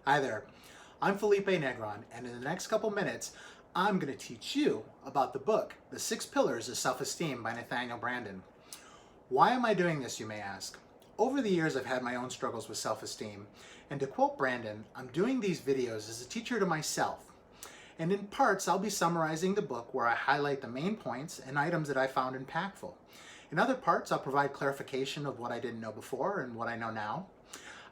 Hi there, I'm Felipe Negron, and in the next couple minutes, I'm going to teach you about the book, The Six Pillars of Self-Esteem by Nathaniel Branden. Why am I doing this, you may ask? Over the years, I've had my own struggles with self-esteem, and to quote Branden, I'm doing these videos as a teacher to myself. And in parts, I'll be summarizing the book where I highlight the main points and items that I found impactful. In other parts, I'll provide clarification of what I didn't know before and what I know now.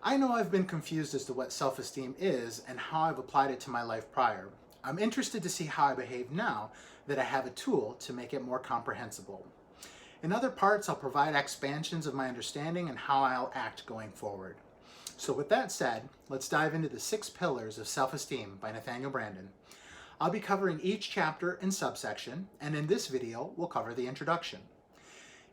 I know I've been confused as to what self-esteem is and how I've applied it to my life prior. I'm interested to see how I behave now that I have a tool to make it more comprehensible. In other parts, I'll provide expansions of my understanding and how I'll act going forward. So with that said, let's dive into the Six Pillars of Self-Esteem by Nathaniel Branden. I'll be covering each chapter and subsection, and in this video, we'll cover the introduction.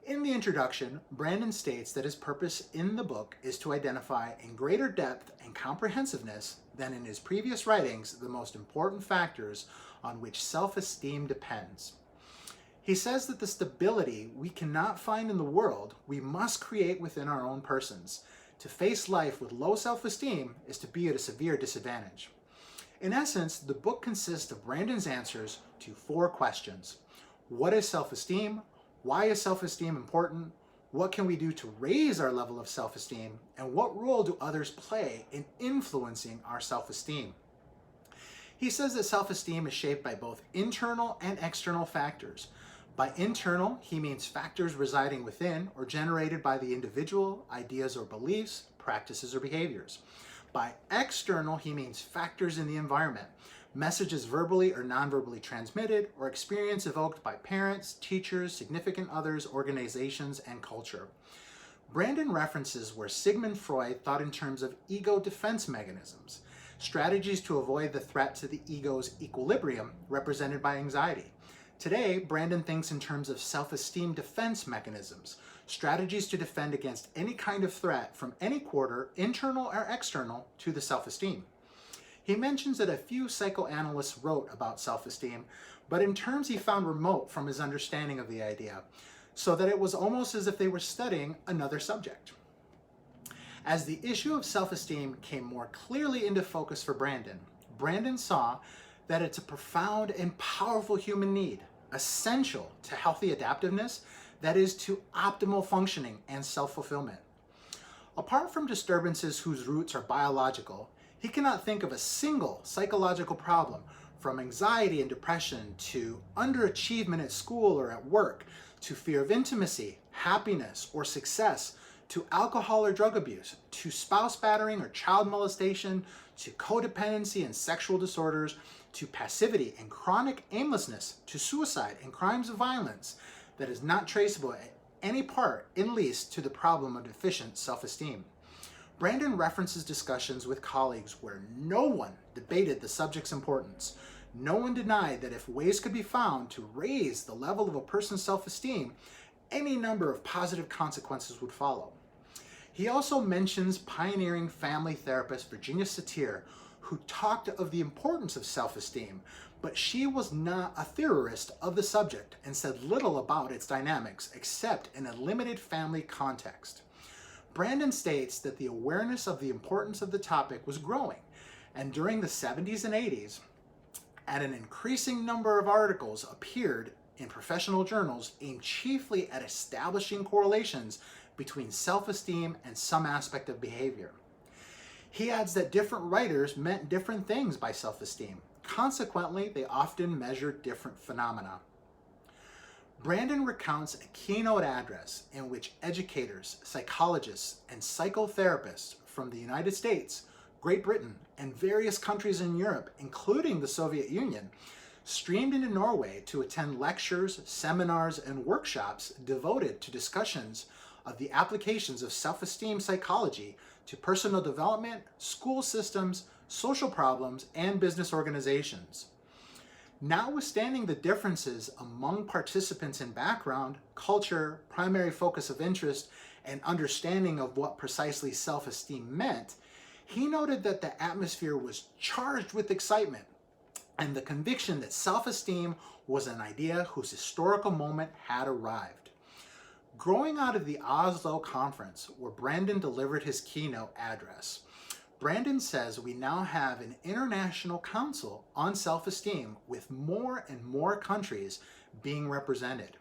In the introduction, Branden states that his purpose in the book is to identify in greater depth and comprehensiveness than in his previous writings the most important factors on which self-esteem depends. He says that the stability we cannot find in the world, we must create within our own persons. To face life with low self-esteem is to be at a severe disadvantage. In essence, the book consists of Branden's answers to 4 questions. What is self-esteem? Why is self-esteem important? What can we do to raise our level of self-esteem? And what role do others play in influencing our self-esteem? He says that self-esteem is shaped by both internal and external factors. By internal, he means factors residing within or generated by the individual, ideas or beliefs, practices or behaviors. By external, he means factors in the environment, messages verbally or non-verbally transmitted, or experience evoked by parents, teachers, significant others, organizations, and culture. Branden references where Sigmund Freud thought in terms of ego defense mechanisms, strategies to avoid the threat to the ego's equilibrium represented by anxiety. Today, Branden thinks in terms of self-esteem defense mechanisms, strategies to defend against any kind of threat from any quarter, internal or external, to the self-esteem. He mentions that a few psychoanalysts wrote about self-esteem, but in terms he found remote from his understanding of the idea, so that it was almost as if they were studying another subject. As the issue of self-esteem came more clearly into focus for Branden, Branden saw that it's a profound and powerful human need, essential to healthy adaptiveness, that is, to optimal functioning and self-fulfillment. Apart from disturbances whose roots are biological, he cannot think of a single psychological problem, from anxiety and depression to underachievement at school or at work, to fear of intimacy, happiness, or success, to alcohol or drug abuse, to spouse battering or child molestation, to codependency and sexual disorders, to passivity and chronic aimlessness, to suicide and crimes of violence, that is not traceable at any part, in least, to the problem of deficient self-esteem. Branden references discussions with colleagues where no one debated the subject's importance. No one denied that if ways could be found to raise the level of a person's self-esteem, any number of positive consequences would follow. He also mentions pioneering family therapist Virginia Satir, who talked of the importance of self-esteem, but she was not a theorist of the subject and said little about its dynamics except in a limited family context. Branden states that the awareness of the importance of the topic was growing, and during the 70s and 80s, an increasing number of articles appeared in professional journals aimed chiefly at establishing correlations between self-esteem and some aspect of behavior. He adds that different writers meant different things by self-esteem. Consequently, they often measured different phenomena. Branden recounts a keynote address in which educators, psychologists, and psychotherapists from the United States, Great Britain, and various countries in Europe, including the Soviet Union, streamed into Norway to attend lectures, seminars, and workshops devoted to discussions of the applications of self-esteem psychology to personal development, school systems, social problems, and business organizations. Notwithstanding the differences among participants in background, culture, primary focus of interest, and understanding of what precisely self-esteem meant, he noted that the atmosphere was charged with excitement and the conviction that self-esteem was an idea whose historical moment had arrived. Growing out of the Oslo conference, where Branden delivered his keynote address, Branden says we now have an international council on self-esteem with more and more countries being represented.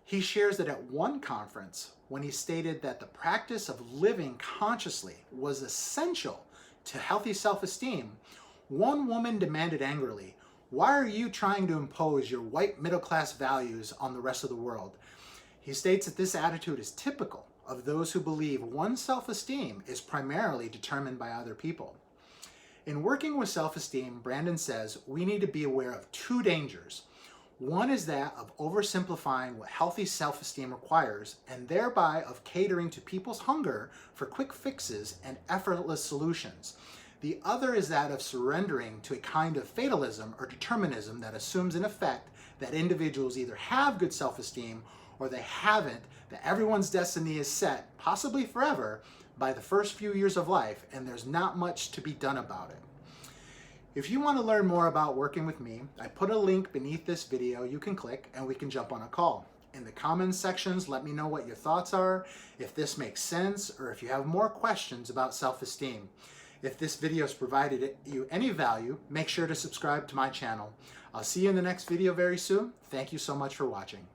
He shares that at one conference, when he stated that the practice of living consciously was essential to healthy self-esteem, one woman demanded angrily, "Why are you trying to impose your white middle-class values on the rest of the world?" He states that this attitude is typical of those who believe one's self-esteem is primarily determined by other people. In working with self-esteem, Branden says we need to be aware of two dangers. One is that of oversimplifying what healthy self-esteem requires, and thereby of catering to people's hunger for quick fixes and effortless solutions. The other is that of surrendering to a kind of fatalism or determinism that assumes in effect that individuals either have good self-esteem or they haven't, that everyone's destiny is set, possibly forever, by the first few years of life, and there's not much to be done about it. If you want to learn more about working with me, I put a link beneath this video you can click and we can jump on a call. In the comments sections, let me know what your thoughts are, if this makes sense, or if you have more questions about self-esteem. If this video has provided you any value, make sure to subscribe to my channel. I'll see you in the next video very soon. Thank you so much for watching.